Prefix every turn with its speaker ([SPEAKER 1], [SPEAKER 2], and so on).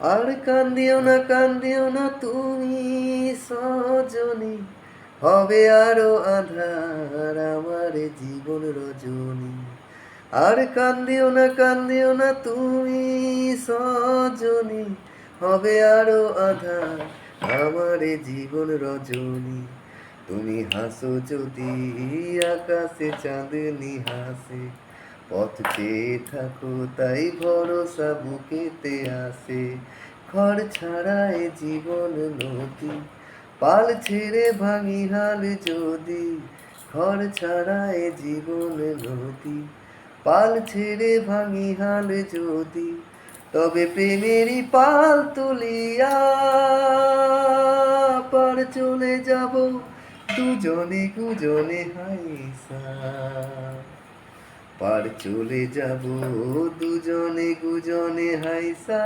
[SPEAKER 1] আর কান্দিও না তুমি সজনী, হবে আরো আঁধার আমার জীবন রজনী। আর কান্দিও না তুমি সজনী, হবে আরো আঁধার আমার জীবন রজনী। তুমি হাসো যদি আকাশে চাঁদনি হাসে, পথ চেয়ে থাকো তাই ভরসা বুকেতে আসে। ঘর ছাড়া এ জীবন নদী, পাল ছেড়ে ভাঙি হাল যদি। ঘর ছাড়া এ জীবন নদী, পাল ছেড়ে ভাঙি হাল যদি। তবে প্রেমেরই পাল তুলিয়া পার চলে যাব দুজনে গুজনে হাইসা। পার চলে যাব দুজনে গুজনে হাইসা।